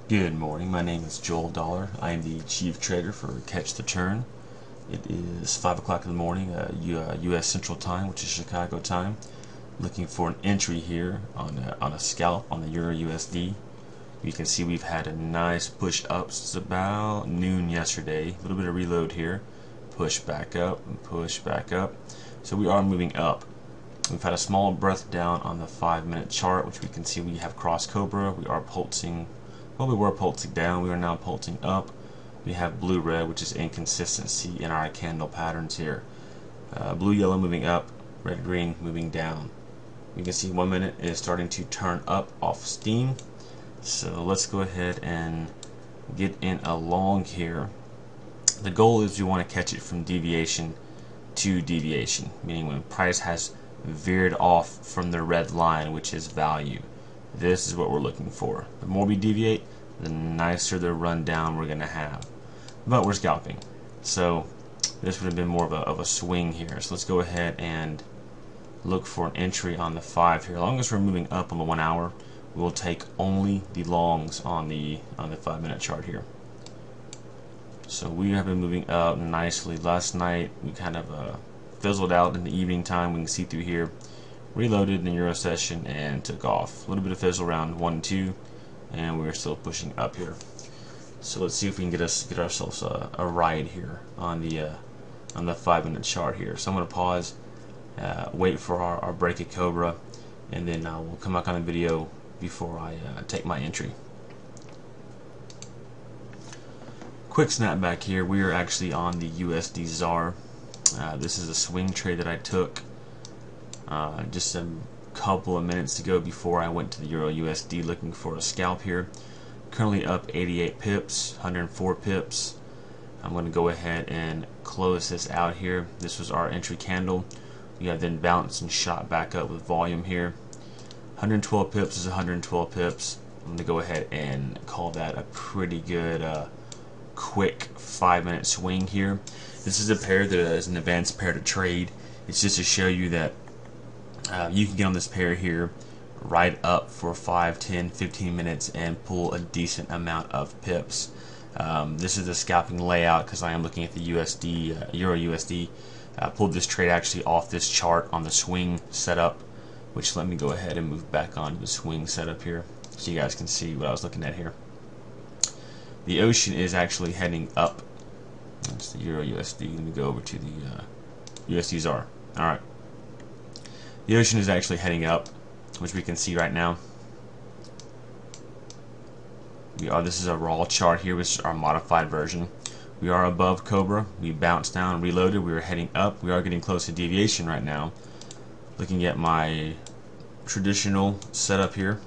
Good morning, my name is Joel Dollar. I am the Chief Trader for Catch the Turn. It is 5 o'clock in the morning, US Central Time, which is Chicago time. Looking for an entry here on a scalp on the Euro USD. You can see we've had a nice push up since about noon yesterday. A little bit of reload here. Push back up and push back up. So we are moving up. We've had a small breath down on the 5-minute chart, which we can see we have cross Cobra. We are pulsing. Well, we were pulsing down, we are now pulsing up. We have blue-red, which is inconsistency in our candle patterns here. Blue-yellow moving up, red-green moving down. You can see 1 minute is starting to turn up off steam. So let's go ahead and get in a long here. The goal is you want to catch it from deviation to deviation, meaning when price has veered off from the red line, which is value. This is what we're looking for. The more we deviate, the nicer the run down we're going to have. But we're scalping, so this would have been more of a swing here. So let's go ahead and look for an entry on the 5 here. As long as we're moving up on the 1 hour, we will take only the longs on the 5-minute chart here. So we have been moving up nicely. Last night we kind of fizzled out in the evening time. We can see through here. Reloaded in the Euro session and took off. A little bit of fizzle around 1 and 2, and we're still pushing up here. So let's see if we can get ourselves a ride here on the 5-minute chart here. So I'm going to pause, wait for our break at Cobra, and then we'll come back on the video before I take my entry. Quick snapback here. We are actually on the USD-ZAR. This is a swing trade that I took just a couple of minutes ago before I went to the Euro USD looking for a scalp here. Currently up 88 pips, 104 pips. I'm going to go ahead and close this out here. This was our entry candle. We have then bounced and shot back up with volume here. 112 pips is 112 pips. I'm going to go ahead and call that a pretty good quick 5-minute swing here. This is a pair that is an advanced pair to trade. It's just to show you that you can get on this pair here right up for 5, 10, 15 minutes and pull a decent amount of pips. This is a scalping layout because I am looking at the USD, Euro USD. Pulled this trade actually off this chart on the swing setup, which let me go ahead and move back onto the swing setup here so you guys can see what I was looking at here. The ocean is actually heading up. That's the Euro USD. Let me go over to the USD-ZAR. Alright. The ocean is actually heading up, which we can see right now. This is a raw chart here, which is our modified version. We are above Cobra. We bounced down, reloaded. We are heading up. We are getting close to deviation right now. Looking at my traditional setup here,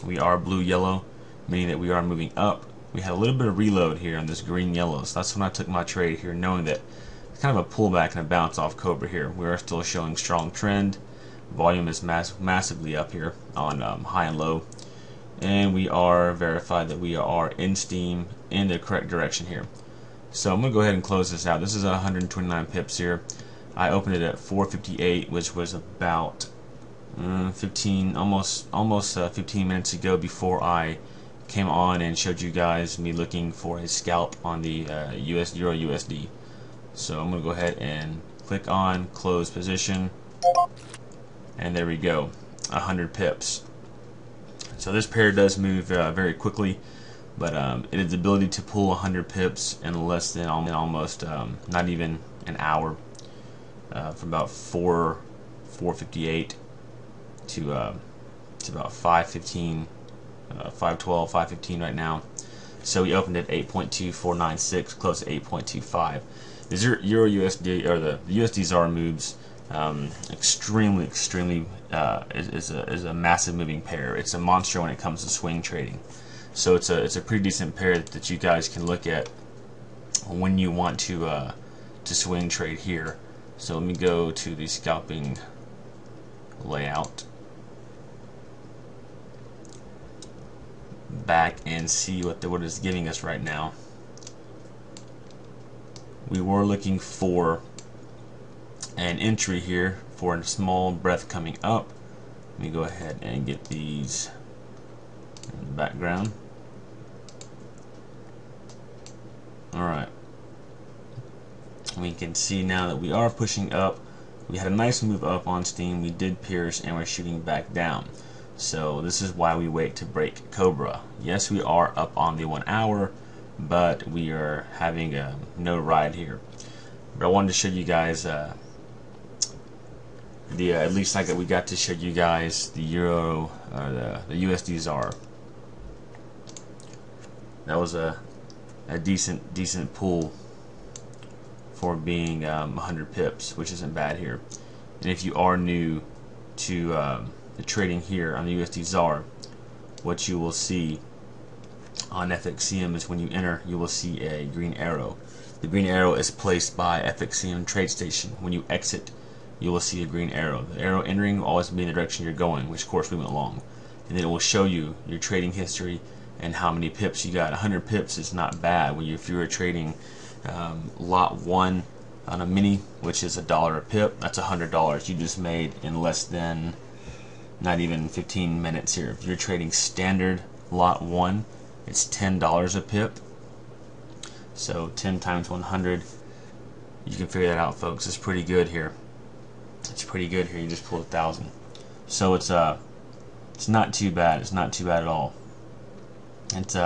we are blue-yellow, meaning that we are moving up. We had a little bit of reload here on this green-yellow, so that's when I took my trade here, knowing that kind of a pullback and a bounce off Cobra here. We are still showing strong trend. Volume is massively up here on high and low, and we are verified that we are in steam in the correct direction here. So I'm gonna go ahead and close this out. This is 129 pips here. I opened it at 458, which was about 15 minutes ago before I came on and showed you guys me looking for a scalp on the Euro USD. So I'm going to go ahead and click on close position, and there we go, 100 pips. So this pair does move very quickly, but it has the ability to pull 100 pips in less than almost not even an hour, from about 4:58 to about 5:15, 5:12, 5:15 right now. So we opened at 8.2496, close to 8.25. The Euro USD or the USD-ZAR moves extremely is a massive moving pair. It's a monster when it comes to swing trading. So it's a pretty decent pair that you guys can look at when you want to swing trade here. So let me go to the scalping layout back and see what it's giving us right now. We were looking for an entry here for a small breath coming up. Let me go ahead and get these in the background. Alright, we can see now that we are pushing up. We had a nice move up on Steam, we did pierce, and we're shooting back down. So this is why we wait to break Cobra. Yes, we are up on the 1 hour, but we are having no ride here. But I wanted to show you guys at least we got to show you guys the euro, the USD-ZAR. That was a decent pull for being 100 pips, which isn't bad here. And if you are new to the trading here on the USD-ZAR, what you will see on FXCM is when you enter, you will see a green arrow. The green arrow is placed by FXCM TradeStation. When you exit, you will see a green arrow. The arrow entering will always be in the direction you're going, which of course we went along. And then it will show you your trading history and how many pips you got. 100 pips is not bad if you were trading lot 1 on a mini, which is $1 a pip. That's $100 you just made in less than not even 15 minutes here. If you're trading standard lot 1, it's $10 a pip. So 10 times 100, you can figure that out, folks. It's pretty good here. It's pretty good here. You just pulled 1,000. So it's not too bad. It's not too bad at all. It's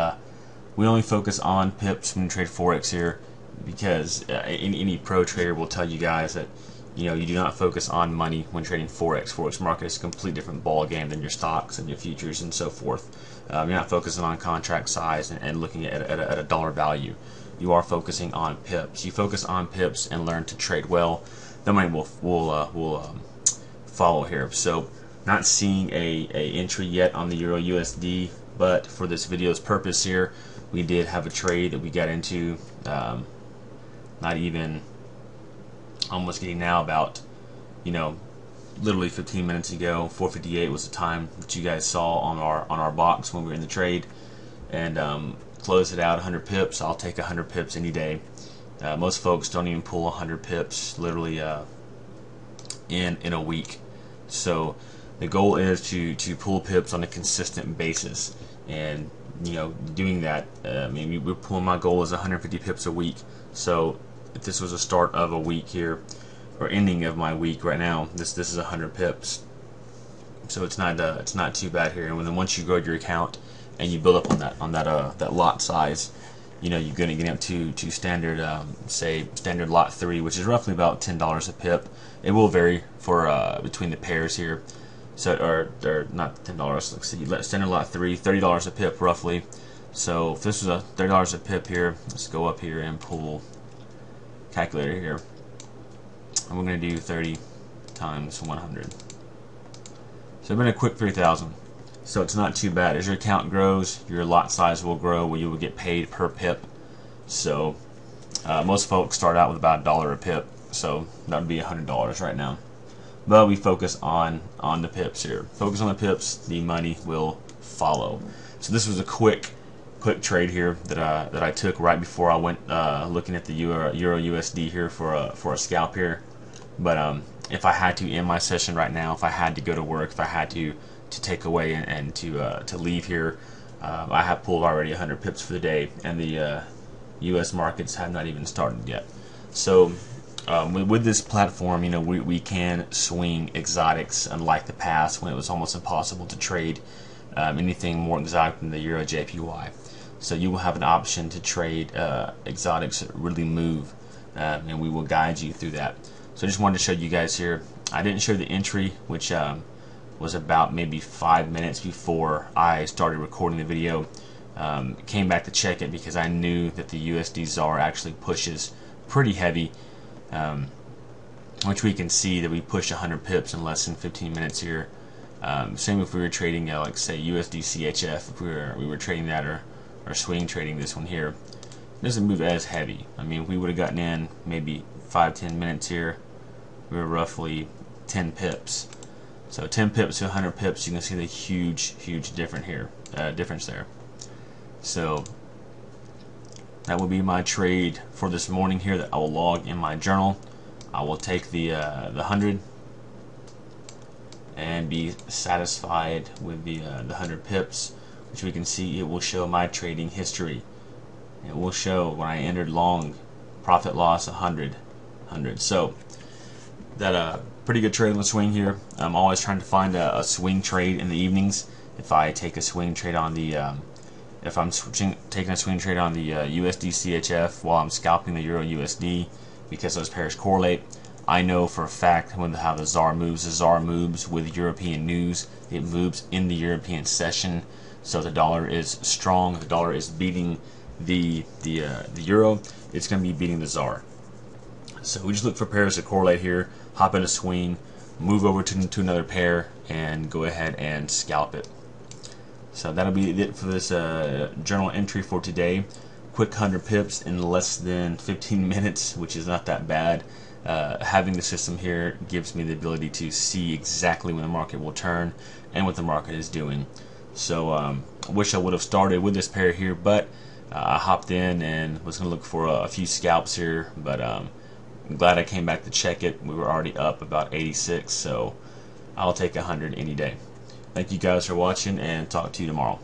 we only focus on pips when you trade forex here, because any pro trader will tell you guys that you do not focus on money when trading forex. Forex market is a completely different ball game than your stocks and your futures and so forth. You're not focusing on contract size and looking at a dollar value. You are focusing on pips. You focus on pips and learn to trade well. The money will follow here. So, not seeing a entry yet on the Euro USD, but for this video's purpose here, we did have a trade that we got into. Not even almost getting now about literally 15 minutes ago. 4:58 was the time that you guys saw on our box when we were in the trade, and closed it out 100 pips. I'll take 100 pips any day. Most folks don't even pull 100 pips literally in a week. So the goal is to pull pips on a consistent basis, and doing that, maybe we're pulling, my goal is 150 pips a week. So if this was a start of a week here, or ending of my week right now, this is 100 pips. So it's not too bad here. And then once you grow your account and you build up on that lot size, you're going to get up to standard, say standard lot 3, which is roughly about $10 a pip. It will vary for between the pairs here. So or not $10. Let's see, standard lot 3, $30 a pip roughly. So if this was a $30 a pip here, let's go up here and pull calculator here. And we're going to do 30 times 100. So it's been a quick 3,000. So it's not too bad. As your account grows, your lot size will grow, where you will get paid per pip. So most folks start out with about $1 a pip. So that would be $100 right now. But we focus on the pips here. Focus on the pips, the money will follow. So this was a quick trade here that I took right before I went looking at the Euro USD here for a scalp here. But if I had to end my session right now, if I had to go to work, if I had to take away and to leave here, I have pulled already 100 pips for the day, and the U.S. markets have not even started yet. So with this platform, we can swing exotics, unlike the past when it was almost impossible to trade anything more exotic than the Euro JPY. So you will have an option to trade exotics that really move, and we will guide you through that. So I just wanted to show you guys here. I didn't show the entry, which was about maybe 5 minutes before I started recording the video. Came back to check it because I knew that the USD-ZAR actually pushes pretty heavy, which we can see that we push 100 pips in less than 15 minutes here. Same if we were trading like say USD-CHF, if we were trading that or swing trading this one here. It doesn't move as heavy. I mean, if we would have gotten in maybe 5-10 minutes here, we were roughly 10 pips. So 10 pips to 100 pips, you can see the huge difference there. So that will be my trade for this morning here that I will log in my journal. I will take the 100 and be satisfied with the 100 pips, which we can see it will show my trading history. It will show when I entered long, profit loss 100. So that pretty good trade on the swing here. I'm always trying to find a swing trade in the evenings. If I take a swing trade on the if I'm taking a swing trade on the USD CHF while I'm scalping the Euro USD, because those pairs correlate, I know for a fact how the ZAR moves. The ZAR moves with European news. It moves in the European session. So the dollar is strong. The dollar is beating the euro. It's going to be beating the ZAR. So we just look for pairs that correlate here. Hop in a swing, move over to another pair, and go ahead and scalp it. So that'll be it for this journal entry for today. Quick 100 pips in less than 15 minutes, which is not that bad. Having the system here gives me the ability to see exactly when the market will turn and what the market is doing. So I wish I would have started with this pair here, but I hopped in and was going to look for a few scalps here, but I'm glad I came back to check it. We were already up about 86, so I'll take 100 any day. Thank you guys for watching, and talk to you tomorrow.